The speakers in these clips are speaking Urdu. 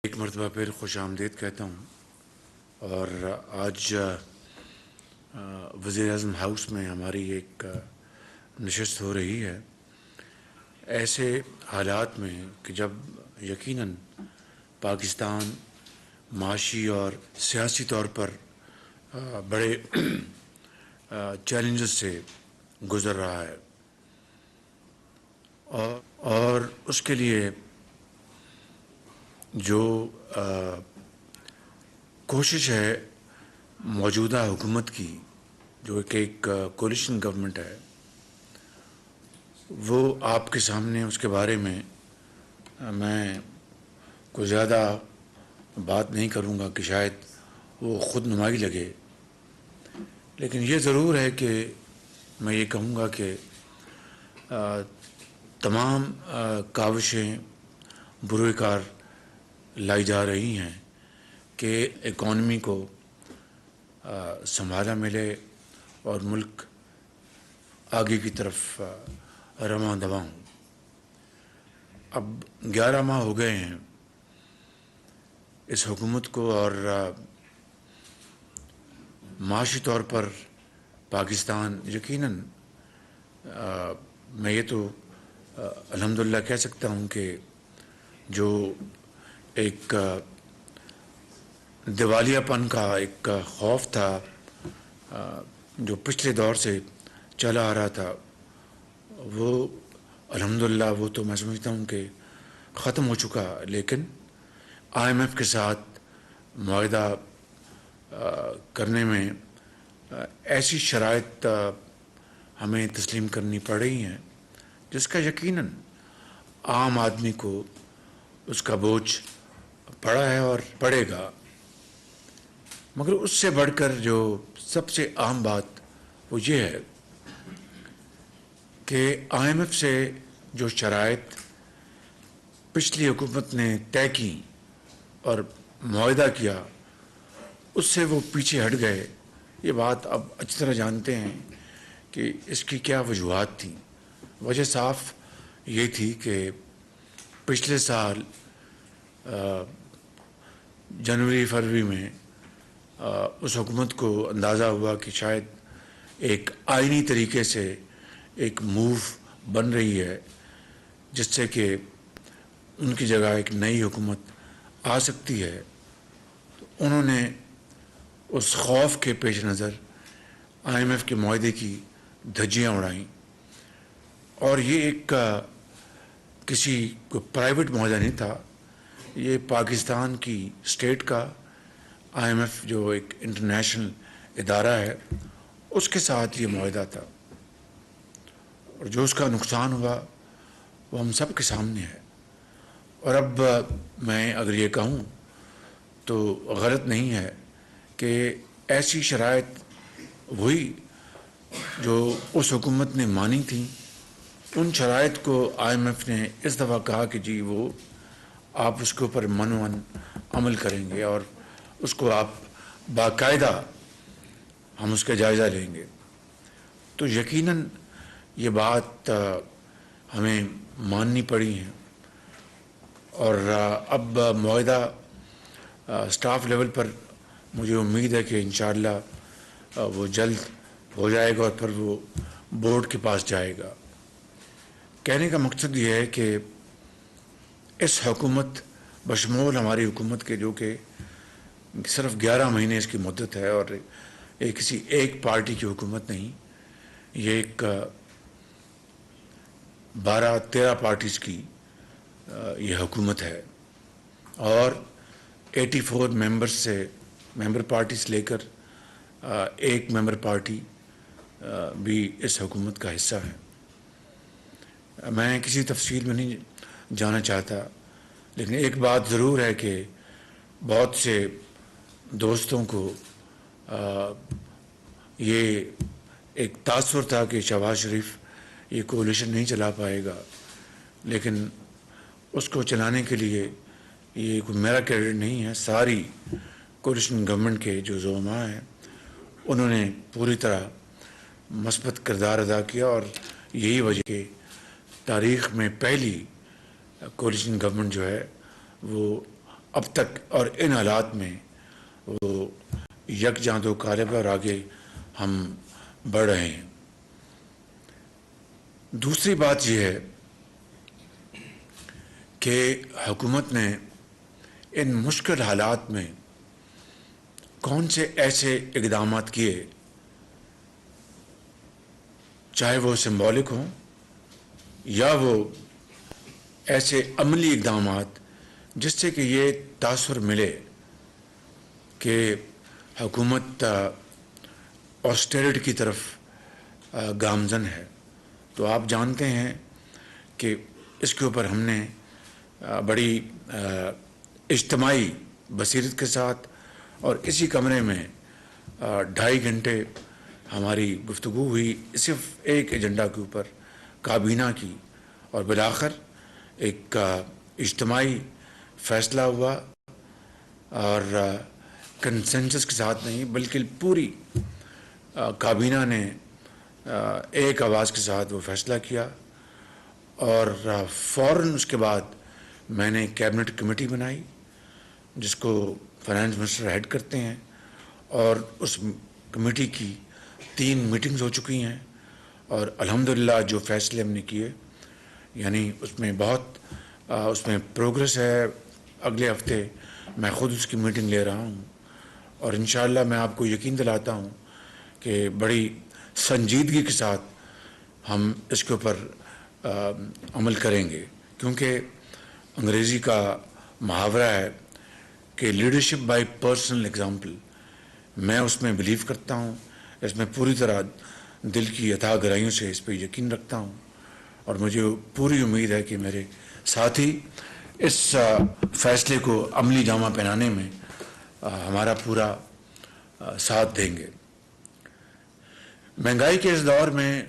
ایک مرتبہ پھر خوش آمدید کہتا ہوں اور آج وزیر اعظم ہاؤس میں ہماری ایک نشست ہو رہی ہے ایسے حالات میں کہ جب یقیناً پاکستان معاشی اور سیاسی طور پر بڑے چیلنجز سے گزر رہا ہے اور اس کے لیے جو کوشش ہے موجودہ حکومت کی جو ایک کولیشن گورنمنٹ ہے وہ آپ کے سامنے اس کے بارے میں میں کوئی زیادہ بات نہیں کروں گا کہ شاید وہ خود نمائی لگے، لیکن یہ ضرور ہے کہ میں یہ کہوں گا کہ تمام کاوشیں بروئے کار لائی جا رہی ہیں کہ اکانومی کو سنبھالا ملے اور ملک آگے کی طرف رواں دواں ہوں۔ اب 11 ماہ ہو گئے ہیں اس حکومت کو اور معاشی طور پر پاکستان یقیناً میں یہ تو الحمدللہ کہہ سکتا ہوں کہ جو ایک دیوالیہ پن کا ایک خوف تھا جو پچھلے دور سے چلا آ رہا تھا وہ الحمدللہ وہ تو میں سمجھتا ہوں کہ ختم ہو چکا، لیکن IMF کے ساتھ معاہدہ کرنے میں ایسی شرائط ہمیں تسلیم کرنی پڑ رہی ہیں جس کا یقیناً عام آدمی کو اس کا بوجھ پڑا ہے اور پڑے گا، مگر اس سے بڑھ کر جو سب سے اہم بات وہ یہ ہے کہ IMF سے جو شرائط پچھلی حکومت نے طے کی اور معاہدہ کیا اس سے وہ پیچھے ہٹ گئے۔ یہ بات اب اچھی طرح جانتے ہیں کہ اس کی کیا وجوہات تھیں۔ وجہ صاف یہ تھی کہ پچھلے سال جنوری فروری میں اس حکومت کو اندازہ ہوا کہ شاید ایک آئینی طریقے سے ایک موو بن رہی ہے جس سے کہ ان کی جگہ ایک نئی حکومت آ سکتی ہے، تو انہوں نے اس خوف کے پیش نظر IMF کے معاہدے کی دھجیاں اڑائیں، اور یہ ایک کسی کوئی پرائیویٹ معاہدہ نہیں تھا، یہ پاکستان کی اسٹیٹ کا IMF جو ایک انٹرنیشنل ادارہ ہے اس کے ساتھ یہ معاہدہ تھا، اور جو اس کا نقصان ہوا وہ ہم سب کے سامنے ہے۔ اور اب میں اگر یہ کہوں تو غلط نہیں ہے کہ ایسی شرائط وہی جو اس حکومت نے مانی تھیں ان شرائط کو IMF نے اس دفعہ کہا کہ جی وہ آپ اس کے اوپر من عمل کریں گے اور اس کو آپ باقاعدہ ہم اس کا جائزہ لیں گے، تو یقیناً یہ بات ہمیں ماننی پڑی ہے۔ اور اب معاہدہ اسٹاف لیول پر مجھے امید ہے کہ انشاءاللہ وہ جلد ہو جائے گا اور پھر وہ بورڈ کے پاس جائے گا۔ کہنے کا مقصد یہ ہے کہ اس حکومت بشمول ہماری حکومت کے جو کہ صرف 11 مہینے اس کی مدت ہے اور یہ کسی ایک پارٹی کی حکومت نہیں، یہ ایک 12-13 پارٹیز کی یہ حکومت ہے، اور 84 ممبرز سے ممبر پارٹی سے لے کر ایک ممبر پارٹی بھی اس حکومت کا حصہ ہے۔ میں کسی تفصیل میں نہیں جانا چاہتا، لیکن ایک بات ضرور ہے کہ بہت سے دوستوں کو یہ ایک تاثر تھا کہ شہباز شریف یہ کولیشن نہیں چلا پائے گا، لیکن اس کو چلانے کے لیے یہ کوئی میرا کریڈٹ نہیں ہے، ساری کولیشن گورنمنٹ کے جو زعماء ہیں انہوں نے پوری طرح مثبت کردار ادا کیا، اور یہی وجہ کہ تاریخ میں پہلی کولیشن گورنمنٹ جو ہے وہ اب تک اور ان حالات میں وہ یکجاں دو قالب اور آگے ہم بڑھ رہے ہیں۔ دوسری بات یہ ہے کہ حکومت نے ان مشکل حالات میں کون سے ایسے اقدامات کیے، چاہے وہ سمبولک ہوں یا وہ ایسے عملی اقدامات جس سے کہ یہ تاثر ملے کہ حکومت آسٹیرٹی کی طرف گامزن ہے۔ تو آپ جانتے ہیں کہ اس کے اوپر ہم نے بڑی اجتماعی بصیرت کے ساتھ اور اسی کمرے میں 2.5 گھنٹے ہماری گفتگو ہوئی صرف ایک ایجنڈا کے اوپر، کابینہ کی، اور بالآخر ایک اجتماعی فیصلہ ہوا، اور کنسنسس کے ساتھ نہیں بلکہ پوری کابینہ نے ایک آواز کے ساتھ وہ فیصلہ کیا، اور فوراً اس کے بعد میں نے کیبنٹ کمیٹی بنائی جس کو فائنانس منسٹر ہیڈ کرتے ہیں، اور اس کمیٹی کی 3 میٹنگز ہو چکی ہیں، اور الحمدللہ جو فیصلے ہم نے کیے یعنی اس میں بہت اس میں پروگرس ہے۔ اگلے ہفتے میں خود اس کی میٹنگ لے رہا ہوں، اور انشاءاللہ میں آپ کو یقین دلاتا ہوں کہ بڑی سنجیدگی کے ساتھ ہم اس کے اوپر عمل کریں گے، کیونکہ انگریزی کا محاورہ ہے کہ لیڈرشپ بائی پرسنل ایگزامپل، میں اس میں بلیو کرتا ہوں، اس میں پوری طرح دل کی اتھاہ گہرائیوں سے اس پہ یقین رکھتا ہوں، اور مجھے پوری امید ہے کہ میرے ساتھی اس فیصلے کو عملی جامہ پہنانے میں ہمارا پورا ساتھ دیں گے۔ مہنگائی کے اس دور میں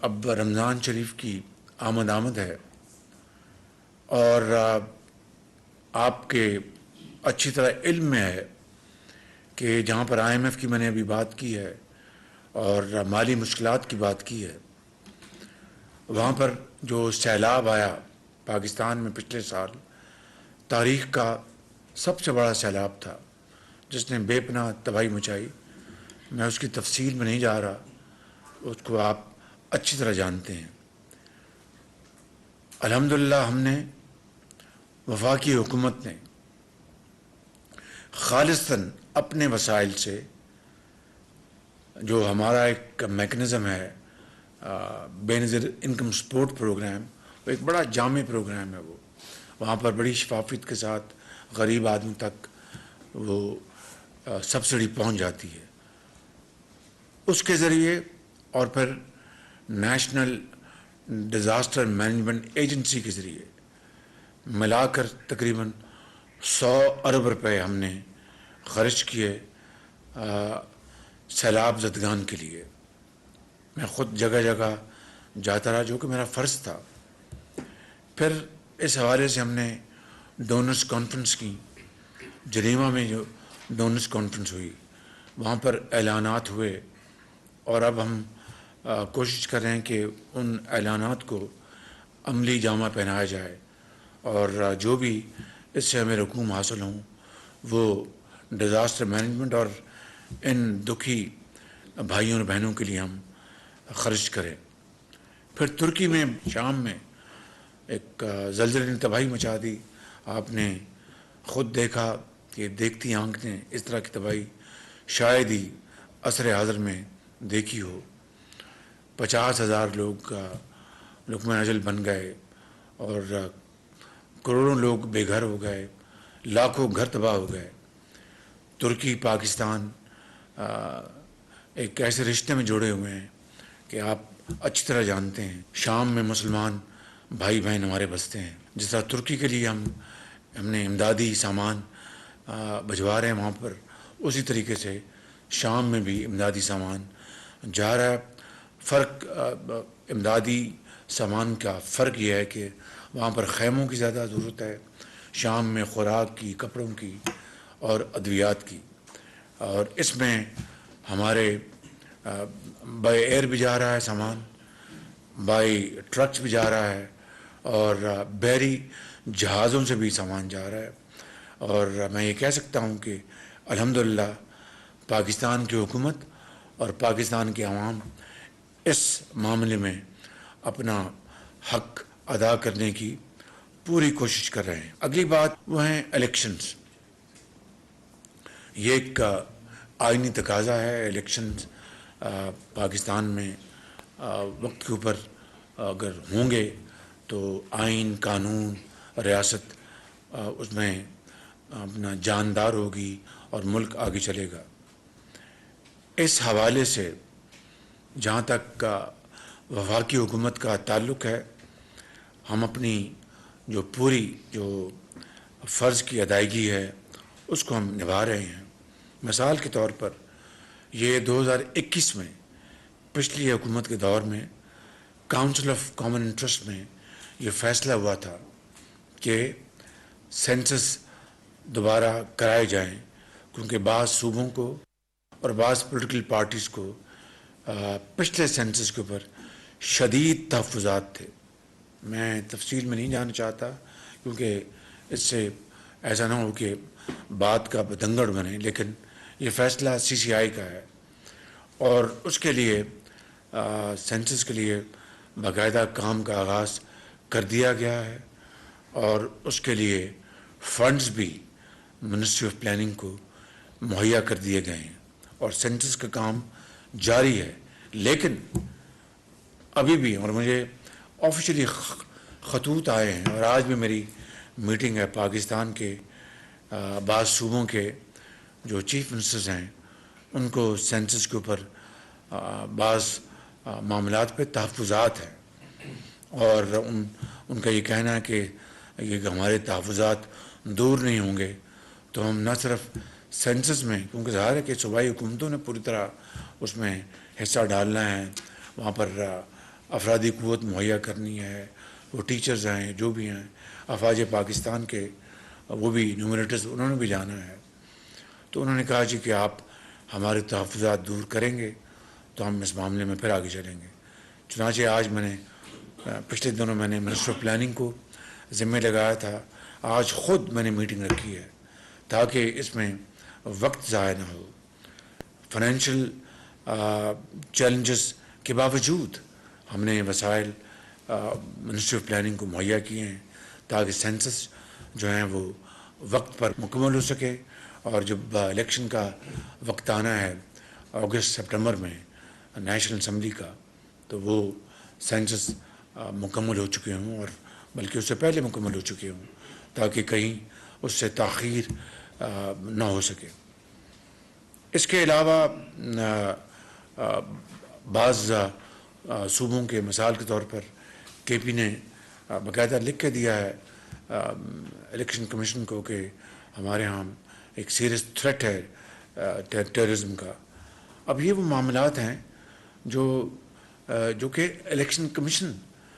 اب رمضان شریف کی آمد ہے، اور آپ کے اچھی طرح علم میں ہے کہ جہاں پر IMF کی میں نے ابھی بات کی ہے اور مالی مشکلات کی بات کی ہے، وہاں پر جو سیلاب آیا پاکستان میں پچھلے سال، تاریخ کا سب سے بڑا سیلاب تھا جس نے بے پناہ تباہی مچائی۔ میں اس کی تفصیل میں نہیں جا رہا، اس کو آپ اچھی طرح جانتے ہیں۔ الحمدللہ ہم نے وفاقی حکومت نے خالصتاً اپنے وسائل سے، جو ہمارا ایک میکنزم ہے بے نظیر انکم سپورٹ پروگرام، وہ ایک بڑا جامع پروگرام ہے، وہاں پر بڑی شفافیت کے ساتھ غریب آدمی تک وہ سبسڈی پہنچ جاتی ہے۔ اس کے ذریعے اور پھر نیشنل ڈیزاسٹر مینجمنٹ ایجنسی کے ذریعے ملا کر تقریباً 100 ارب روپے ہم نے خرچ کیے سیلاب زدگان کے لیے۔ میں خود جگہ جگہ جاتا رہا جو کہ میرا فرض تھا۔ پھر اس حوالے سے ہم نے ڈونرز کانفرنس کی، جنیوا میں جو ڈونرز کانفرنس ہوئی وہاں پر اعلانات ہوئے، اور اب ہم کوشش کر رہے ہیں کہ ان اعلانات کو عملی جامہ پہنایا جائے، اور جو بھی اس سے ہمیں رقوم حاصل ہوں وہ ڈیزاسٹر مینجمنٹ اور ان دکھی بھائیوں اور بہنوں کے لیے ہم خرچ کریں۔ پھر ترکی میں شام میں ایک زلزلے نے تباہی مچا دی، آپ نے خود دیکھا کہ دیکھتی آنکھ نے اس طرح کی تباہی شاید ہی عصر حاضر میں دیکھی ہو۔ 50,000 لوگ لقمہ اجل بن گئے، اور کروڑوں لوگ بے گھر ہو گئے، لاکھوں گھر تباہ ہو گئے۔ ترکی پاکستان ایک ایسے رشتے میں جڑے ہوئے ہیں کہ آپ اچھی طرح جانتے ہیں، شام میں مسلمان بھائی بہن ہمارے بستے ہیں۔ جس طرح ترکی کے لیے ہم نے امدادی سامان بھجوا رہے ہیں وہاں پر، اسی طریقے سے شام میں بھی امدادی سامان جا رہا ہے۔ فرق امدادی سامان کا فرق یہ ہے کہ وہاں پر خیموں کی زیادہ ضرورت ہے، شام میں خوراک کی، کپڑوں کی اور ادویات کی، اور اس میں ہمارے بائی ایئر بھی جا رہا ہے سامان، بائی ٹرکس بھی جا رہا ہے، اور بحری جہازوں سے بھی سامان جا رہا ہے، اور میں یہ کہہ سکتا ہوں کہ الحمدللہ پاکستان کی حکومت اور پاکستان کے عوام اس معاملے میں اپنا حق ادا کرنے کی پوری کوشش کر رہے ہیں۔ اگلی بات وہ ہیں الیکشنز۔ یہ ایک آئینی تقاضا ہے۔ الیکشنز پاکستان میں وقت کے اوپر اگر ہوں گے تو آئین، قانون، ریاست اس میں اپنا جاندار ہوگی اور ملک آگے چلے گا۔ اس حوالے سے جہاں تک وفاقی حکومت کا تعلق ہے، ہم اپنی جو پوری جو فرض کی ادائیگی ہے اس کو ہم نبھا رہے ہیں۔ مثال کے طور پر یہ 2021 میں پچھلی حکومت کے دور میں کاؤنسل آف کامن انٹرسٹ میں یہ فیصلہ ہوا تھا کہ سینسس دوبارہ کرائے جائیں، کیونکہ بعض صوبوں کو اور بعض پولیٹیکل پارٹیز کو پچھلے سینسس کے اوپر شدید تحفظات تھے۔ میں تفصیل میں نہیں جانا چاہتا کیونکہ اس سے ایسا نہ ہو کہ بات کا بدنگڑ بنے، لیکن یہ فیصلہ CCI کا ہے اور اس کے لیے سینسس کے لیے باقاعدہ کام کا آغاز کر دیا گیا ہے اور اس کے لیے فنڈز بھی منسٹری آف پلاننگ کو مہیا کر دیے گئے ہیں اور سینسس کا کام جاری ہے۔ لیکن ابھی بھی، اور مجھے آفیشلی خطوط آئے ہیں اور آج بھی میری میٹنگ ہے پاکستان کے بعض صوبوں کے جو چیف منسٹرز ہیں، ان کو سینسس کے اوپر بعض معاملات پہ تحفظات ہیں اور ان کا یہ کہنا ہے کہ یہ ہمارے تحفظات دور نہیں ہوں گے تو ہم نہ صرف سینسس میں، کیونکہ ظاہر ہے کہ صوبائی حکومتوں نے پوری طرح اس میں حصہ ڈالنا ہے، وہاں پر افرادی قوت مہیا کرنی ہے، وہ ٹیچرز ہیں جو بھی ہیں، افواج پاکستان کے وہ بھی نیومریٹرز انہوں نے بھی جانا ہے۔ تو انہوں نے کہا جی کہ آپ ہمارے تحفظات دور کریں گے تو ہم اس معاملے میں پھر آگے چلیں گے۔ چنانچہ آج میں نے پچھلے دنوں میں نے منسٹر آف پلاننگ کو ذمہ لگایا تھا، آج خود میں نے میٹنگ رکھی ہے تاکہ اس میں وقت ضائع نہ ہو۔ فائنینشیل چیلنجز کے باوجود ہم نے وسائل منسٹری آف پلاننگ کو مہیا کیے ہیں تاکہ سینسس جو ہیں وہ وقت پر مکمل ہو سکے اور جب الیکشن کا وقت آنا ہے اگست سپٹمبر میں نیشنل اسمبلی کا، تو وہ سینسس مکمل ہو چکے ہوں اور بلکہ اس سے پہلے مکمل ہو چکے ہوں تاکہ کہیں اس سے تاخیر نہ ہو سکے۔ اس کے علاوہ بعض صوبوں کے مثال کے طور پر KP نے باقاعدہ لکھ کے دیا ہے الیکشن کمیشن کو کہ ہمارے ہاں ایک سیریس تھریٹ ہے ٹیررزم کا۔ اب یہ وہ معاملات ہیں جو کہ الیکشن کمیشن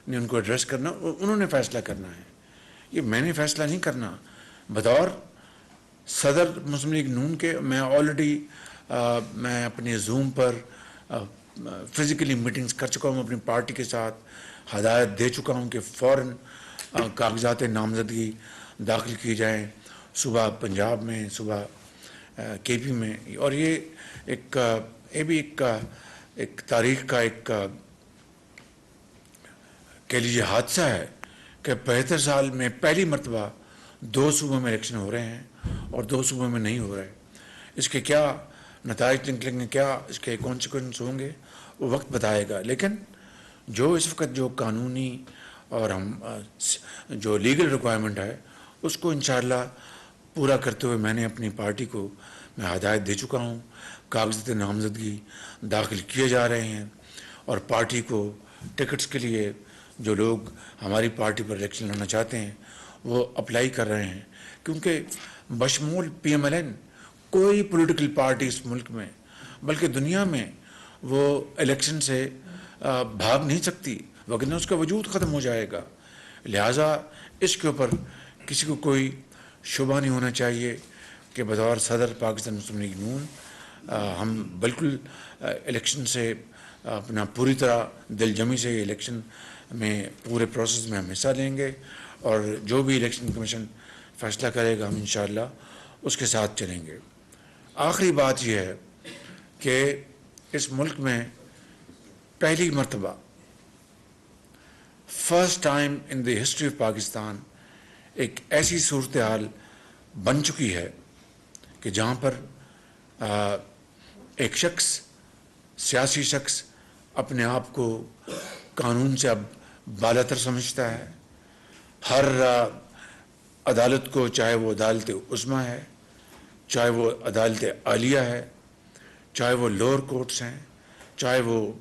نے ان کو ایڈریس کرنا، انہوں نے فیصلہ کرنا ہے، یہ میں نے فیصلہ نہیں کرنا۔ بطور صدر مسلم لیگ نون کے میں آلریڈی میں اپنے زوم پر فزیکلی میٹنگز کر چکا ہوں، اپنی پارٹی کے ساتھ ہدایت دے چکا ہوں کہ فوراً کاغذات نامزدگی داخل کی جائیں، صوبہ پنجاب میں، صوبہ KP میں۔ اور یہ بھی ایک تاریخ کا ایک کہہ لیجیے حادثہ ہے کہ 75 سال میں پہلی مرتبہ 2 صوبوں میں الیکشن ہو رہے ہیں اور 2 صوبوں میں نہیں ہو رہے۔ اس کے کیا نتائج نکلیں گے، کیا اس کے کانسیکوینس ہوں گے، وہ وقت بتائے گا۔ لیکن جو اس وقت جو قانونی اور ہم جو لیگل ریکوائرمنٹ ہے اس کو انشاءاللہ پورا کرتے ہوئے میں نے اپنی پارٹی کو میں ہدایت دے چکا ہوں، کاغذات نامزدگی داخل کیے جا رہے ہیں اور پارٹی کو ٹکٹس کے لیے جو لوگ ہماری پارٹی پر الیکشن لڑنا چاہتے ہیں وہ اپلائی کر رہے ہیں، کیونکہ بشمول PMLN کوئی پولیٹیکل پارٹی اس ملک میں بلکہ دنیا میں وہ الیکشن سے بھاگ نہیں سکتی، وگرنہ اس کا وجود ختم ہو جائے گا۔ لہٰذا اس کے اوپر کسی کو کوئی شبہ نہیں ہونا چاہیے کہ بطور صدر پاکستان مسلم لیگ نون ہم بالکل الیکشن سے اپنا پوری طرح دل جمی سے الیکشن میں پورے پروسیس میں ہم حصہ لیں گے اور جو بھی الیکشن کمیشن فیصلہ کرے گا ہم انشاءاللہ اس کے ساتھ چلیں گے. آخری بات یہ ہے کہ اس ملک میں پہلی مرتبہ first time in the history of Pakistan ایک ایسی صورتحال بن چکی ہے کہ جہاں پر ایک شخص، سیاسی شخص، اپنے آپ کو قانون سے اب بالاتر سمجھتا ہے. ہر عدالت کو، چاہے وہ عدالت عظمیٰ ہے، چاہے وہ عدالت عالیہ ہے، چاہے وہ لوور کورٹس ہیں، چاہے وہ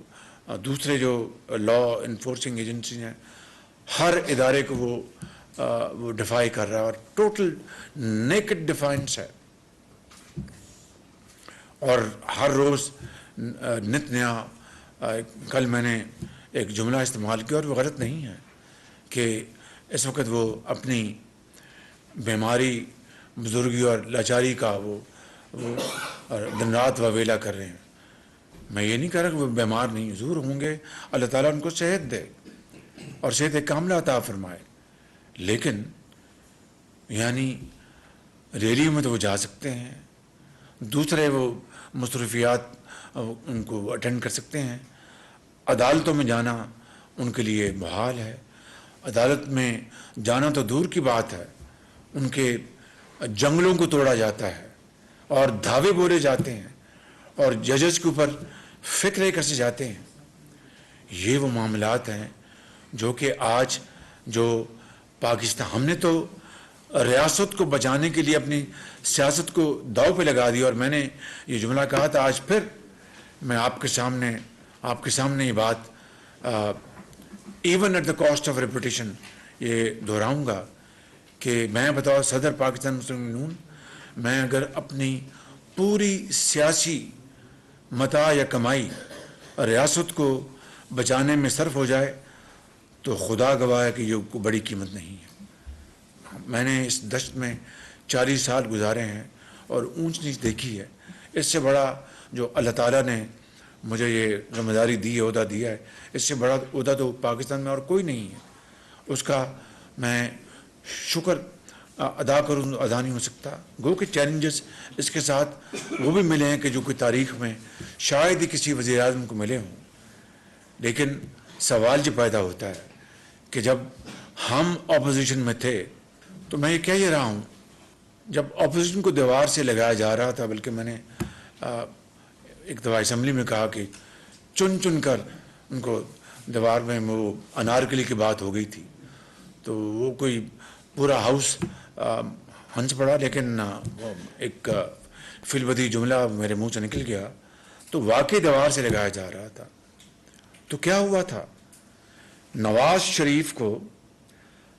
دوسرے جو لا انفورسنگ ایجنسی ہیں، ہر ادارے کو وہ ڈیفائی کر رہا ہے اور ٹوٹل نیکڈ ڈیفائنس ہے. اور ہر روز نت نیا. کل میں نے ایک جملہ استعمال کیا اور وہ غلط نہیں ہے کہ اس وقت وہ اپنی بیماری، بزرگی اور لاچاری کا وہ دن رات واویلا کر رہے ہیں. میں یہ نہیں کہہ رہا کہ وہ بیمار نہیں، ضرور ہوں گے، اللہ تعالیٰ ان کو صحت دے اور صحت کاملہ عطا فرمائے، لیکن یعنی ریلیوں میں تو وہ جا سکتے ہیں، دوسرے وہ مصروفیات ان کو اٹینڈ کر سکتے ہیں. عدالتوں میں جانا ان کے لیے محال ہے. عدالت میں جانا تو دور کی بات ہے، ان کے جنگلوں کو توڑا جاتا ہے اور دھاوے بولے جاتے ہیں اور ججز کے اوپر فکرے کسے جاتے ہیں. یہ وہ معاملات ہیں جو کہ آج جو پاکستان، ہم نے تو ریاست کو بچانے کے لیے اپنی سیاست کو داؤ پہ لگا دیا. اور میں نے یہ جملہ کہا تھا، آج پھر میں آپ کے سامنے یہ بات even at the cost of reputation یہ دہراؤں گا کہ میں بطور صدر پاکستان مسلم لیگ نون، میں اگر اپنی پوری سیاسی متاع یا کمائی ریاست کو بچانے میں صرف ہو جائے تو خدا گواہ ہے کہ یہ کوئی بڑی قیمت نہیں ہے. میں نے اس دشت میں 40 سال گزارے ہیں اور اونچ نیچ دیکھی ہے. اس سے بڑا جو اللہ تعالیٰ نے مجھے یہ ذمہ داری دی ہے، عہدہ دیا ہے، اس سے بڑا عہدہ تو پاکستان میں اور کوئی نہیں ہے. اس کا میں شکر ادا کروں، ادا نہیں ہو سکتا. گو کہ چیلنجز اس کے ساتھ وہ بھی ملے ہیں کہ جو کوئی تاریخ میں شاید ہی کسی وزیر اعظم کو ملے ہوں. لیکن سوال جو پیدا ہوتا ہے کہ جب ہم اپوزیشن میں تھے تو میں یہ کہہ ہی رہا ہوں، جب اپوزیشن کو دیوار سے لگایا جا رہا تھا، بلکہ میں نے ایک دفعہ اسمبلی میں کہا کہ چن چن کر ان کو دیوار میں وہ انارکلی کی بات ہو گئی تھی، تو وہ کوئی پورا ہاؤس ہنس پڑا، لیکن ایک فی البدیہہ جملہ میرے منہ سے نکل گیا. تو واقعی دیوار سے لگایا جا رہا تھا. تو کیا ہوا تھا؟ نواز شریف کو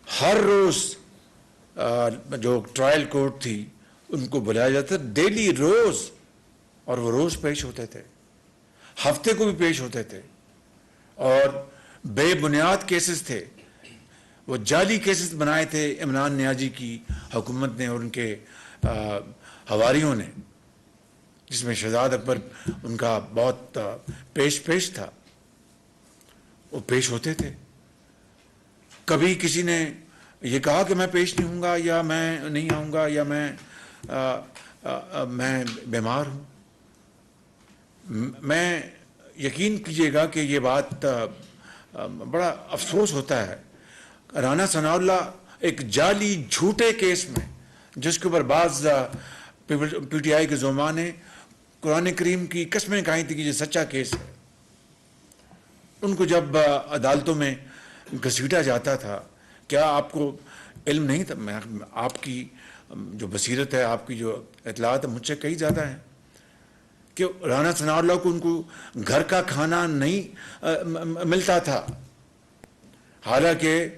ہر روز جو ٹرائل کورٹ تھی ان کو بلایا جاتا تھا، ڈیلی، روز، اور وہ روز پیش ہوتے تھے، ہفتے کو بھی پیش ہوتے تھے، اور بے بنیاد کیسز تھے. وہ جعلی کیسز بنائے تھے عمران نیازی کی حکومت نے اور ان کے حواریوں نے، جس میں شہزاد اکبر ان کا بہت پیش تھا. وہ پیش ہوتے تھے. کبھی کسی نے یہ کہا کہ میں پیش نہیں ہوں گا، یا میں نہیں آؤں گا، یا میں بیمار ہوں. میں یقین کیجئے گا کہ یہ بات بڑا افسوس ہوتا ہے. رانا ثناء اللہ ایک جعلی جھوٹے کیس میں، جس کے اوپر بعض پی ٹی آئی کے زعماء نے قرآن کریم کی قسمیں کھائی تھی کہ یہ سچا کیس ہے، ان کو جب عدالتوں میں گھسیٹا جاتا تھا، کیا آپ کو علم نہیں تھا؟ آپ کی جو بصیرت ہے، آپ کی جو اطلاعات ہے مجھ سے کئی زیادہ ہیں، کہ رانا ثناء اللہ کو ان کو گھر کا کھانا نہیں ملتا تھا، حالانکہ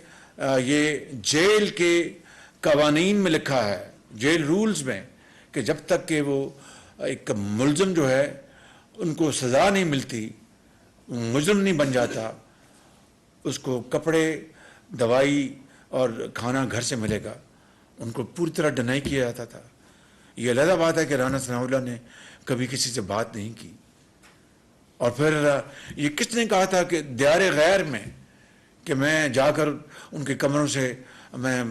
یہ جیل کے قوانین میں لکھا ہے، جیل رولز میں، کہ جب تک کہ وہ ایک ملزم جو ہے ان کو سزا نہیں ملتی، مجرم نہیں بن جاتا، اس کو کپڑے، دوائی اور کھانا گھر سے ملے گا. ان کو پوری طرح ڈینائی کیا جاتا تھا. یہ علیحدہ بات ہے کہ رانا ثناء اللہ نے کبھی کسی سے بات نہیں کی. اور پھر یہ کس نے کہا تھا کہ دیار غیر میں کہ میں جا کر ان کے کمروں سے میں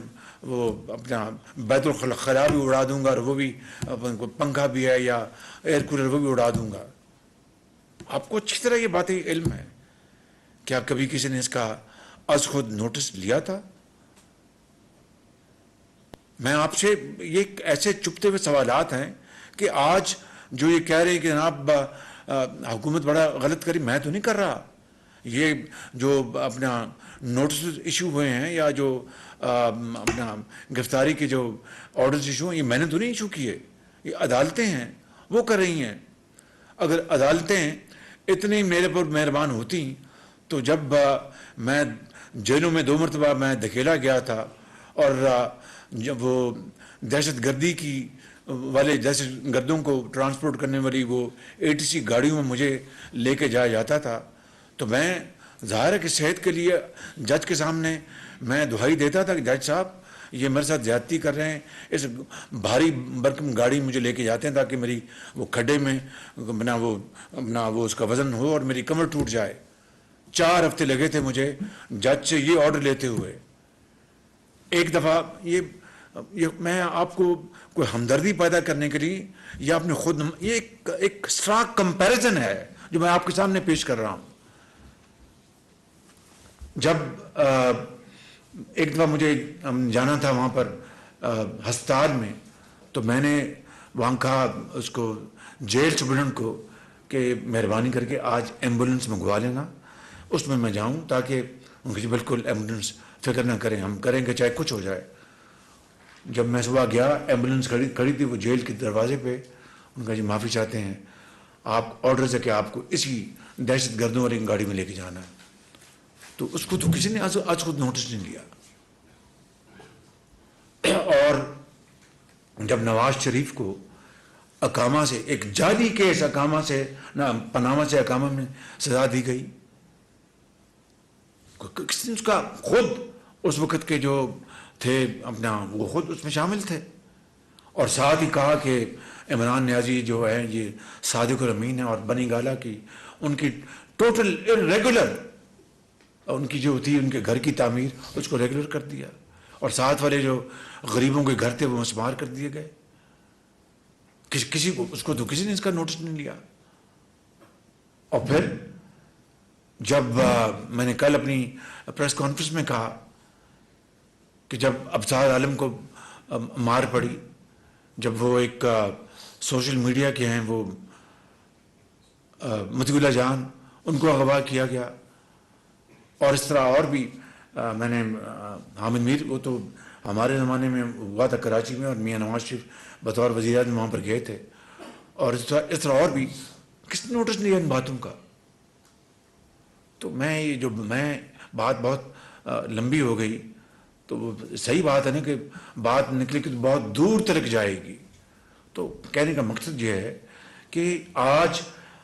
وہ اپنا بیت الخلاء بھی اڑا دوں گا اور وہ بھی پنکھا بھی ہے یا ایئر کولر وہ بھی اڑا دوں گا. آپ کو اچھی طرح یہ باتیں علم ہے. کیا کبھی کسی نے اس کا از خود نوٹس لیا تھا؟ میں آپ سے یہ ایسے چپتے ہوئے سوالات ہیں کہ آج جو یہ کہہ رہے ہیں کہ جناب حکومت بڑا غلط کری، میں تو نہیں کر رہا. یہ جو اپنا نوٹس ایشو ہوئے ہیں یا جو اپنا گرفتاری کے جو آرڈرز ایشو ہیں، یہ میں نے تو نہیں ایشو کیے، یہ عدالتیں ہیں وہ کر رہی ہیں. اگر عدالتیں اتنی میرے پر مہربان ہوتی تو جب میں جیلوں میں 2 مرتبہ میں دھکیلا گیا تھا اور جب وہ دہشت گردی کی والے دہشت گردوں کو ٹرانسپورٹ کرنے والی وہ ATC گاڑیوں میں مجھے لے کے جایا جاتا تھا، تو میں ظاہر ہے کہ صحت کے لیے جج کے سامنے میں دہائی دیتا تھا کہ جج صاحب یہ میرے ساتھ زیادتی کر رہے ہیں، اس بھاری برکم گاڑی مجھے لے کے جاتے ہیں تاکہ میری وہ کھڈے میں اپنا وہ اس کا وزن ہو اور میری کمر ٹوٹ جائے. 4 ہفتے لگے تھے مجھے جج سے یہ آرڈر لیتے ہوئے. ایک دفعہ یہ میں آپ کو کوئی ہمدردی پیدا کرنے کے لیے یا اپنے خود یہ ایک اسٹارک کمپیریزن ہے جو میں آپ کے سامنے پیش کر رہا ہوں. جب ایک دفعہ مجھے جانا تھا وہاں پر ہسپتال میں، تو میں نے وہاں کہا اس کو جیل سپرڈنٹ کو کہ مہربانی کر کے آج ایمبولینس منگوا لینا، اس میں جاؤں تاکہ ان کی بالکل ایمبولینس فکر نہ کریں، ہم کریں گے چاہے کچھ ہو جائے. جب میں صبح گیا ایمبولینس کھڑی تھی وہ جیل کے دروازے پہ. ان کا جی معافی چاہتے ہیں، آپ آرڈر سے کہ آپ کو اسی دہشت گردوں والی گاڑی میں لے کے جانا ہے. تو اس کو تو کسی نے آج خود نوٹس نہیں لیا. اور جب نواز شریف کو اقامہ سے ایک جعلی کیس اقامہ سے پاناما سے اقامہ میں سزا دی گئی، کسی نے اس کا خود اس وقت کے جو تھے اپنا وہ خود اس میں شامل تھے. اور ساتھ ہی کہا کہ عمران نیازی جو ہے یہ صادق الامین ہے، اور بنی گالہ کی ان کی ٹوٹل ریگولر ان کی جو تھی ان کے گھر کی تعمیر اس کو ریگولر کر دیا، اور ساتھ والے جو غریبوں کے گھر تھے وہ مسمار کر دیے گئے. کسی کو اس کو تو کسی نے اس کا نوٹس نہیں لیا. اور پھر جب میں نے کل اپنی پریس کانفرنس میں کہا کہ جب ابصار عالم کو مار پڑی، جب وہ ایک سوشل میڈیا کے ہیں وہ مطیع اللہ جان ان کو اغوا کیا گیا، اور اس طرح اور بھی میں نے حامد میر وہ تو ہمارے زمانے میں ہوا تھا کراچی میں، اور میاں نواز شریف بطور وزیر اعظم وہاں پر گئے تھے، اور اس طرح اور بھی کس نے نوٹس نہیں لیا ان باتوں کا. تو میں بات بہت لمبی ہو گئی، تو وہ صحیح بات ہے نا کہ بات نکلے کہ بہت دور تک جائے گی. تو کہنے کا مقصد یہ ہے کہ آج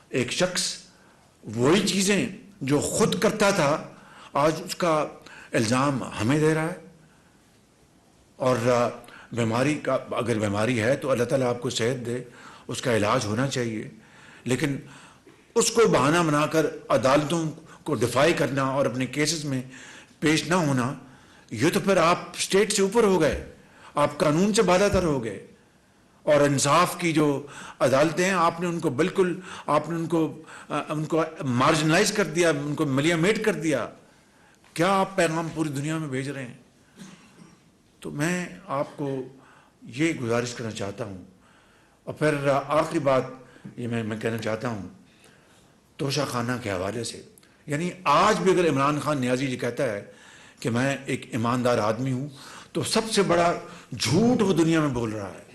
ایک شخص وہی چیزیں جو خود کرتا تھا آج اس کا الزام ہمیں دے رہا ہے. اور بیماری کا اگر بیماری ہے تو اللہ تعالیٰ آپ کو صحت دے، اس کا علاج ہونا چاہیے، لیکن اس کو بہانہ بنا کر عدالتوں کو ڈیفائی کرنا اور اپنے کیسز میں پیش نہ ہونا، یہ تو پھر آپ اسٹیٹ سے اوپر ہو گئے، آپ قانون سے بالا تر ہو گئے. اور انصاف کی جو عدالتیں ہیں آپ نے ان کو بالکل آپ نے ان کو مارجنلائز کر دیا، ان کو ملیا میٹ کر دیا. کیا آپ پیغام پوری دنیا میں بھیج رہے ہیں؟ تو میں آپ کو یہ گزارش کرنا چاہتا ہوں. اور پھر آخری بات یہ میں کہنا چاہتا ہوں توشہ خانہ کے حوالے سے. یعنی آج بھی اگر عمران خان نیازی جی کہتا ہے کہ میں ایک ایماندار آدمی ہوں، تو سب سے بڑا جھوٹ وہ دنیا میں بول رہا ہے.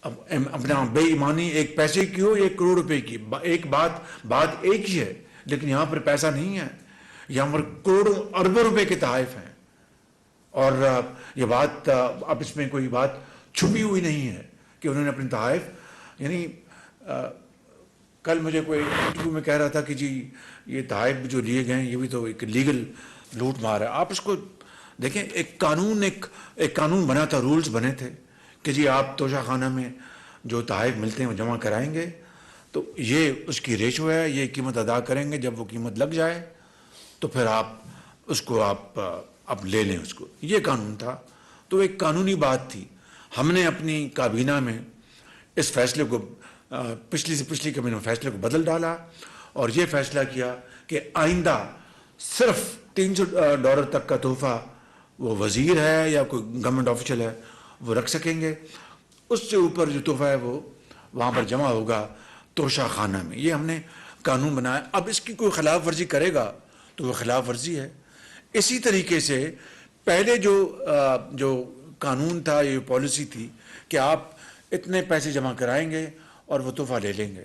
اب اپنا بے ایمانی ایک پیسے کی ہو یا 1 کروڑ روپے کی، ایک بات ایک ہی ہے، لیکن یہاں پر پیسہ نہیں ہے، یہاں پر کروڑوں اربوں روپے کے تحائف ہیں. اور یہ بات اب اس میں کوئی بات چھپی ہوئی نہیں ہے کہ انہوں نے اپنے تحائف، یعنی کل مجھے کوئی انٹرویو میں کہہ رہا تھا کہ جی یہ تحائف جو لیے گئے ہیں یہ بھی تو ایک لیگل لوٹ مار ہے. آپ اس کو دیکھیں، ایک قانون بنا تھا، رولز بنے تھے کہ جی آپ توشہ خانہ میں جو تحائف ملتے ہیں وہ جمع کرائیں گے، تو یہ اس کی ریشو ہے، یہ قیمت ادا کریں گے. جب وہ قیمت لگ جائے تو پھر آپ اس کو اب لے لیں اس کو. یہ قانون تھا. تو ایک قانونی بات تھی. ہم نے اپنی کابینہ میں اس فیصلے کو پچھلی سے پچھلی کابینہ میں فیصلے کو بدل ڈالا اور یہ فیصلہ کیا کہ آئندہ صرف $300 تک کا تحفہ وہ وزیر ہے یا کوئی گورنمنٹ آفیشل ہے وہ رکھ سکیں گے. اس سے اوپر جو تحفہ ہے وہ وہاں پر جمع ہوگا توشہ خانہ میں. یہ ہم نے قانون بنایا. اب اس کی کوئی خلاف ورزی کرے گا تو وہ خلاف ورزی ہے. اسی طریقے سے پہلے جو قانون تھا, یہ پالیسی تھی کہ آپ اتنے پیسے جمع کرائیں گے اور وہ تحفہ لے لیں گے.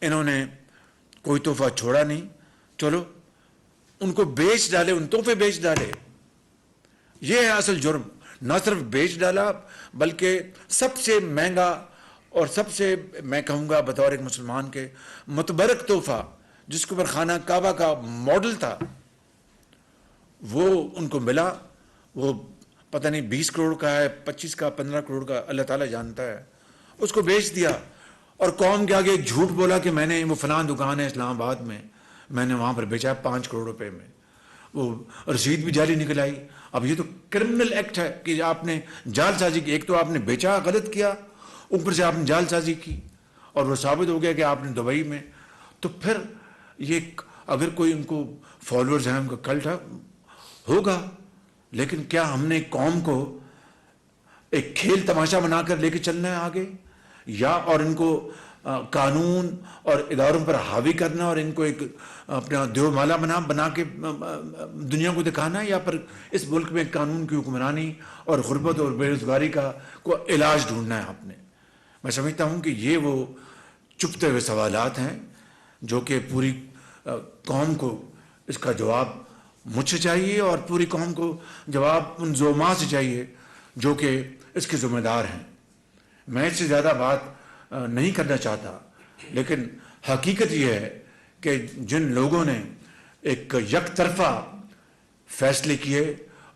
انہوں نے کوئی تحفہ چھوڑا نہیں. چلو ان کو بیچ ڈالے, ان تحفے بیچ ڈالے. یہ ہے اصل جرم. نہ صرف بیچ ڈالا بلکہ سب سے مہنگا اور سب سے, میں کہوں گا بطور ایک مسلمان کے, متبرک تحفہ جس کے اوپر خانہ کعبہ کا ماڈل تھا وہ ان کو ملا. وہ پتہ نہیں 20 کروڑ کا ہے, 25 کا, 15 کروڑ کا, اللہ تعالیٰ جانتا ہے. اس کو بیچ دیا اور قوم کے آگے ایک جھوٹ بولا کہ میں نے وہ فلاں دکان ہے اسلام آباد میں نے وہاں پر بیچا 5 کروڑ روپے میں. وہ رسید بھی جعلی نکل آئی. اب یہ تو کرمنل ایکٹ ہے کہ آپ نے جعل سازی کی. ایک تو آپ نے بیچا غلط کیا, اوپر سے آپ نے جعل سازی کی اور وہ ثابت ہو گیا کہ آپ نے دبئی میں. تو پھر یہ اگر کوئی ان کو فالوورز ہیں, ان کا کلٹ ہے ہوگا, لیکن کیا ہم نے قوم کو ایک کھیل تماشا بنا کر لے کے چلنا ہے آگے, یا اور ان کو قانون اور اداروں پر حاوی کرنا اور ان کو ایک اپنا دیو مالا بنا کے دنیا کو دکھانا ہے, یا پر اس ملک میں قانون کی حکمرانی اور غربت اور بے روزگاری کا کو علاج ڈھونڈنا ہے آپ نے. میں سمجھتا ہوں کہ یہ وہ چپتے ہوئے سوالات ہیں جو کہ پوری قوم کو اس کا جواب مجھ سے چاہیے اور پوری قوم کو جواب ان زعماء سے چاہیے جو کہ اس کے ذمہ دار ہیں. میں اس سے زیادہ بات نہیں کرنا چاہتا, لیکن حقیقت یہ ہے کہ جن لوگوں نے ایک یک طرفہ فیصلے کیے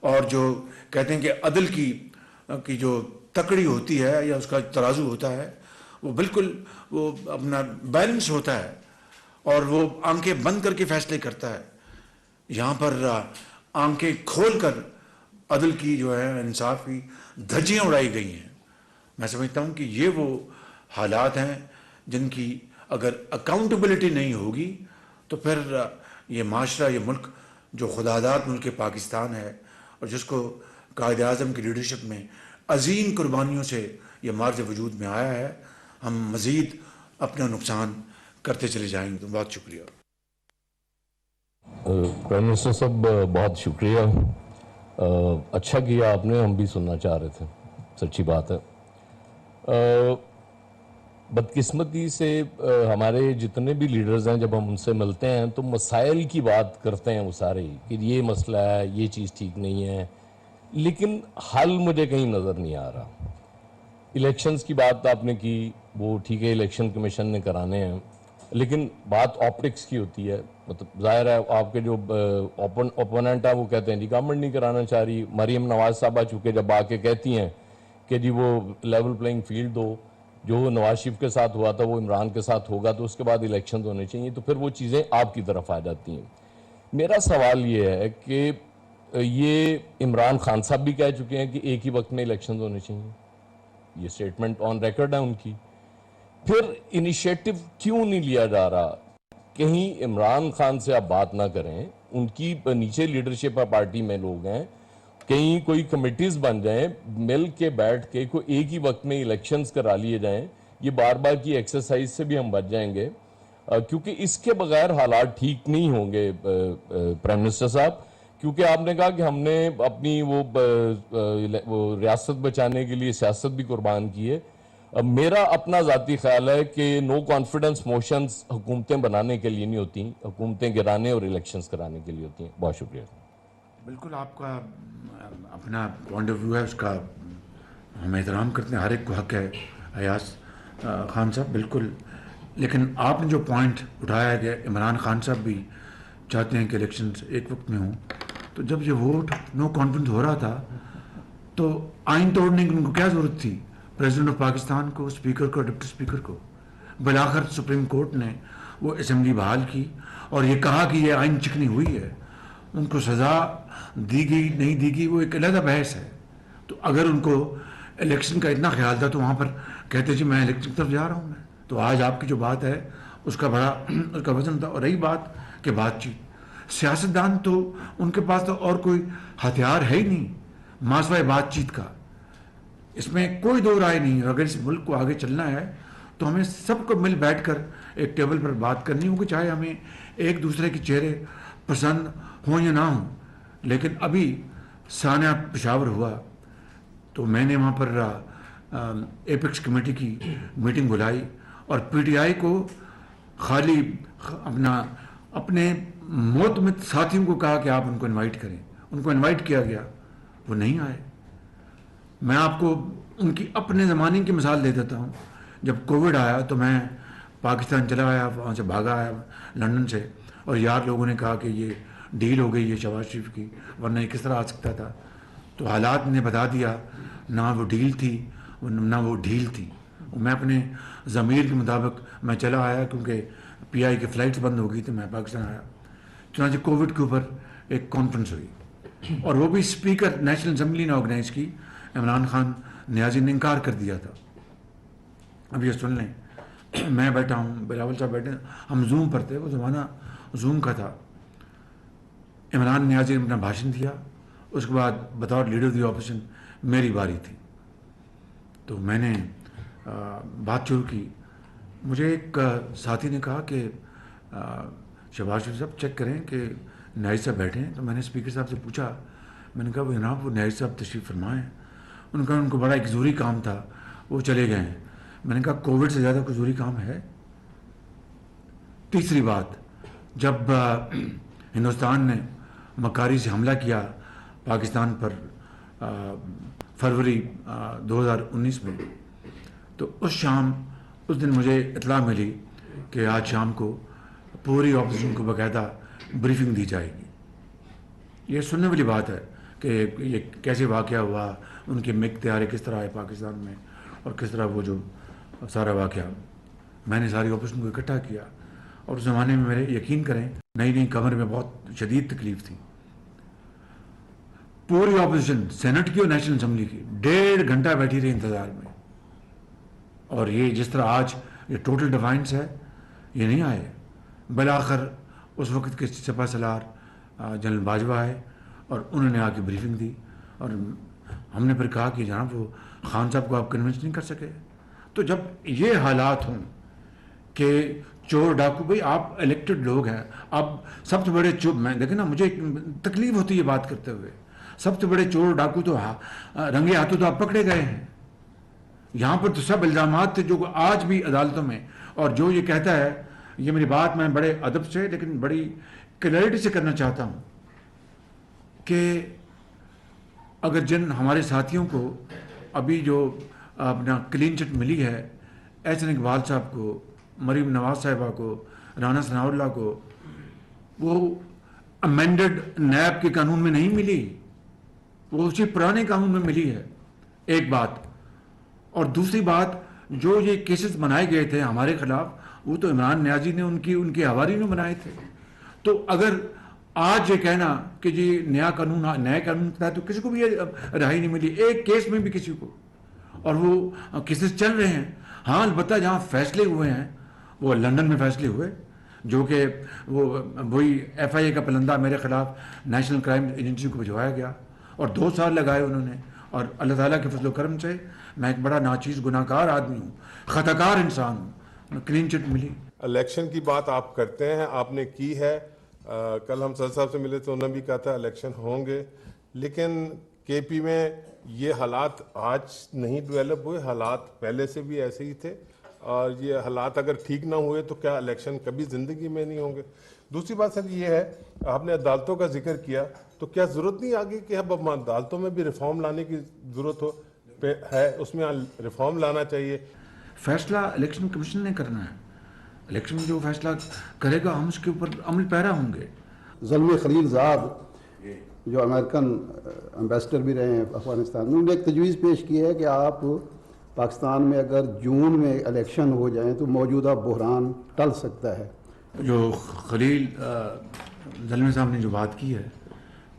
اور جو کہتے ہیں کہ عدل کی جو تکڑی ہوتی ہے یا اس کا ترازو ہوتا ہے وہ بالکل وہ اپنا بیلنس ہوتا ہے اور وہ آنکھیں بند کر کے فیصلے کرتا ہے. یہاں پر آنکھیں کھول کر عدل کی جو ہے انصاف کی دھجیاں اڑائی گئی ہیں. میں سمجھتا ہوں کہ یہ وہ حالات ہیں جن کی اگر اکاؤنٹیبلٹی نہیں ہوگی تو پھر یہ معاشرہ, یہ ملک جو خداداد ملک پاکستان ہے اور جس کو قائد اعظم کی لیڈرشپ میں عظیم قربانیوں سے یہ مارج وجود میں آیا ہے, ہم مزید اپنا نقصان کرتے چلے جائیں گے. تو بہت شکریہ. پرائم منسٹر صاحب بہت شکریہ, اچھا کیا آپ نے, ہم بھی سننا چاہ رہے تھے, سچی بات ہے. بدقسمتی سے ہمارے جتنے بھی لیڈرز ہیں جب ہم ان سے ملتے ہیں تو مسائل کی بات کرتے ہیں وہ سارے ہی کہ یہ مسئلہ ہے, یہ چیز ٹھیک نہیں ہے, لیکن حل مجھے کہیں نظر نہیں آ رہا. الیکشنز کی بات آپ نے کی, وہ ٹھیک ہے الیکشن کمیشن نے کرانے ہیں, لیکن بات آپٹکس کی ہوتی ہے. مطلب ظاہر ہے آپ کے جو اوپوننٹ ہیں وہ کہتے ہیں جی گورنمنٹ نہیں کرانا چاہ رہی. مریم نواز صاحبہ چونکہ جب آ کے کہتی ہیں کہ جی وہ لیول پلینگ فیلڈ دو, جو نواز شریف کے ساتھ ہوا تھا وہ عمران کے ساتھ ہوگا تو اس کے بعد الیکشنز ہونے چاہیے, تو پھر وہ چیزیں آپ کی طرف آ جاتی ہیں. میرا سوال یہ ہے کہ یہ عمران خان صاحب بھی کہہ چکے ہیں کہ ایک ہی وقت میں الیکشنز ہونے چاہیے, یہ سٹیٹمنٹ آن ریکارڈ ہے ان کی. پھر انیشیٹو کیوں نہیں لیا جا رہا؟ کہیں عمران خان سے آپ بات نہ کریں, ان کی نیچے لیڈرشپ پارٹی میں لوگ ہیں, کہیں کوئی کمیٹیز بن جائیں, مل کے بیٹھ کے کوئی ایک ہی وقت میں الیکشنز کرا لیے جائیں. یہ بار بار کی ایکسرسائز سے بھی ہم بچ جائیں گے, کیونکہ اس کے بغیر حالات ٹھیک نہیں ہوں گے پرائم منسٹر صاحب. کیونکہ آپ نے کہا کہ ہم نے اپنی وہ ریاست بچانے کے لیے سیاست بھی قربان کی ہے. میرا اپنا ذاتی خیال ہے کہ نو کانفیڈنس موشنز حکومتیں بنانے کے لیے نہیں ہوتی, حکومتیں گرانے اور الیکشنز کرانے کے لیے ہوتی ہیں. بہت شکریہ. بالکل آپ کا اپنا پوائنٹ آف ویو ہے, اس کا ہم احترام کرتے ہیں, ہر ایک کو حق ہے. ایاز خان صاحب بالکل, لیکن آپ نے جو پوائنٹ اٹھایا ہے کہ عمران خان صاحب بھی چاہتے ہیں کہ الیکشنز ایک وقت میں ہوں, تو جب یہ ووٹ نو کانفیڈنس ہو رہا تھا تو آئین توڑنے کی ان کو کیا ضرورت تھی؟ پریزیڈنٹ آف پاکستان کو, اسپیکر کو, ڈپٹی اسپیکر کو. بالآخر سپریم کورٹ نے وہ اسمبلی بحال کی اور یہ کہا کہ یہ آئین چکنی ہوئی ہے. ان کو سزا دی گئی نہیں دی گئی وہ ایک علیحدہ بحث ہے. تو اگر ان کو الیکشن کا اتنا خیال تھا تو وہاں پر کہتے جی میں الیکشن کی طرف جا رہا ہوں میں. تو آج آپ کی جو بات ہے اس کا بڑا اس کا وزن تھا. اور رہی بات کہ بات چیت، سیاستدان تو ان کے پاس تو اور کوئی ہتھیار ہے ہی نہیں ماسوائے بات چیت کا. اس میں کوئی دو رائے نہیں. اگر اس ملک کو آگے چلنا ہے تو ہمیں سب کو مل بیٹھ کر ایک ٹیبل پر بات کرنی ہوگی، چاہے ہمیں ایک دوسرے کے چہرے پسند ہوں یا نہ ہوں. لیکن ابھی سانحہ پشاور ہوا تو میں نے وہاں پر ایپیکس کمیٹی کی میٹنگ بلائی اور پی ٹی آئی کو خالی اپنے معتمد ساتھیوں کو کہا کہ آپ ان کو انوائٹ کریں. ان کو انوائٹ کیا گیا، وہ نہیں آئے. میں آپ کو ان کی اپنے زمانے کی مثال دے دیتا ہوں. جب کووڈ آیا تو میں پاکستان چلا آیا، وہاں سے بھاگا آیا لندن سے، اور یار لوگوں نے کہا کہ یہ ڈیل ہو گئی ہے شہباز شریف کی، ورنہ یہ کس طرح آ سکتا تھا. تو حالات نے بتا دیا نہ وہ ڈیل تھی نہ وہ ڈھیل تھی. میں اپنے ضمیر کے مطابق میں چلا آیا کیونکہ پی آئی کی فلائٹس بند ہو گئی تو میں پاکستان آیا. چنانچہ کووڈ کے اوپر ایک کانفرنس ہوئی اور وہ بھی اسپیکر نیشنل اسمبلی نے آرگنائز کی. عمران خان نیازی نے انکار کر دیا تھا. اب یہ سن لیں، میں بیٹھا ہوں، بلاول صاحب بیٹھے، ہم زوم پر تھے، وہ زمانہ زوم کا تھا. عمران نیازی نے اپنا بھاشن دیا، اس کے بعد بطور لیڈر دی اپوزیشن میری باری تھی. تو میں نے بات شروع کی. مجھے ایک ساتھی نے کہا کہ شہباز شریف صاحب چیک کریں کہ نیازی صاحب بیٹھے ہیں. تو میں نے اسپیکر صاحب سے پوچھا، میں نے کہا وہ جناب وہ نیازی صاحب تشریف فرمائیں. انہوں نے کہا ان کو بڑا ایک ضروری کام تھا وہ چلے گئے ہیں. میں نے کہا کووڈ سے زیادہ کوئی ضروری کام ہے؟ تیسری بات، جب ہندوستان نے مکاری سے حملہ کیا پاکستان پر فروری 2019 میں، تو اس دن مجھے اطلاع ملی کہ آج شام کو پوری اپوزیشن کو باقاعدہ بریفنگ دی جائے گی. یہ سننے والی بات ہے کہ یہ کیسے واقعہ ہوا، ان کے مگ طیارے کس طرح آئے پاکستان میں، اور کس طرح وہ جو سارا واقعہ. میں نے ساری اپوزیشن کو اکٹھا کیا، اور اس زمانے میں میرے یقین کریں نئی کمر میں بہت شدید تکلیف تھی. پوری اپوزیشن سینٹ کی اور نیشنل اسمبلی کی 1.5 گھنٹہ بیٹھی رہی انتظار میں. اور یہ جس طرح آج یہ ٹوٹل ڈیفائنس ہے، یہ نہیں آئے. بالآخر اس وقت کے سپہ سالار جنرل باجوہ آئے اور انہوں نے آ کے بریفنگ دی. اور ہم نے پھر کہا کہ جناب وہ خان صاحب کو آپ کنونس نہیں کر سکے. تو جب یہ حالات ہوں کہ چور ڈاکو، بھائی آپ الیکٹڈ لوگ ہیں، اب سب سے بڑے چور، میں دیکھیں نا مجھے تکلیف ہوتی ہے بات کرتے ہوئے، سب سے بڑے چور ڈاکو تو رنگے ہاتھوں تو آپ پکڑے گئے ہیں. یہاں پر تو سب الزامات تھے جو آج بھی عدالتوں میں. اور جو یہ کہتا ہے، یہ میری بات میں بڑے ادب سے لیکن بڑی کلیئرٹی سے کرنا چاہتا ہوں کہ اگر جن ہمارے ساتھیوں کو ابھی جو اپنا کلین چٹ ملی ہے، احسن اقبال صاحب کو، مریم نواز صاحبہ کو، رانا ثناء اللہ کو، وہ امینڈڈ نیب کے قانون میں نہیں ملی، وہ اسی پرانے قانون میں ملی ہے. ایک بات. اور دوسری بات، جو یہ کیسز بنائے گئے تھے ہمارے خلاف، وہ تو عمران نیازی نے ان کے حواری نے بنائے تھے. تو اگر آج یہ کہنا کہ جی نئے قانون تھا تو کسی کو بھی رہائی نہیں ملی ایک کیس میں بھی کسی کو. اور وہ کیسز چل رہے ہیں. ہاں البتہ جہاں فیصلے ہوئے ہیں وہ لندن میں فیصلے ہوئے، جو کہ وہی ایف آئی اے کا پلندہ میرے خلاف نیشنل کرائم ایجنسی کو بھجوایا گیا، اور 2 سال لگائے انہوں نے. اور اللہ تعالیٰ کے فضل و کرم سے میں ایک بڑا ناچیز گناہ کار آدمی ہوں، خطا کار انسان ہوں، کلین چٹ ملی. الیکشن کی بات آپ کرتے ہیں، آپ نے کی ہے. کل ہم صدر صاحب سے ملے تو انہوں نے بھی کہا تھا الیکشن ہوں گے، لیکن کے پی میں یہ حالات آج نہیں ڈیولپ ہوئے، حالات پہلے سے بھی ایسے ہی تھے. اور یہ حالات اگر ٹھیک نہ ہوئے تو کیا الیکشن کبھی زندگی میں نہیں ہوں گے؟ دوسری بات سر یہ ہے، آپ نے عدالتوں کا ذکر کیا، تو کیا ضرورت نہیں آگے کہ اب عدالتوں میں بھی ریفارم لانے کی ضرورت ہے، اس میں ریفارم لانا چاہیے؟ فیصلہ الیکشن کمیشن نے کرنا ہے. الیکشن جو فیصلہ کرے گا ہم اس کے اوپر عمل پیرا ہوں گے. زلمے خلیل صاحب جو امریکن امبیسڈر بھی رہے ہیں افغانستان میں، انہوں نے ایک تجویز پیش کی ہے کہ آپ پاکستان میں اگر جون میں الیکشن ہو جائیں تو موجودہ بحران ٹل سکتا ہے. جو خلیل زلمے صاحب نے جو بات کی ہے،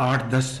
8-10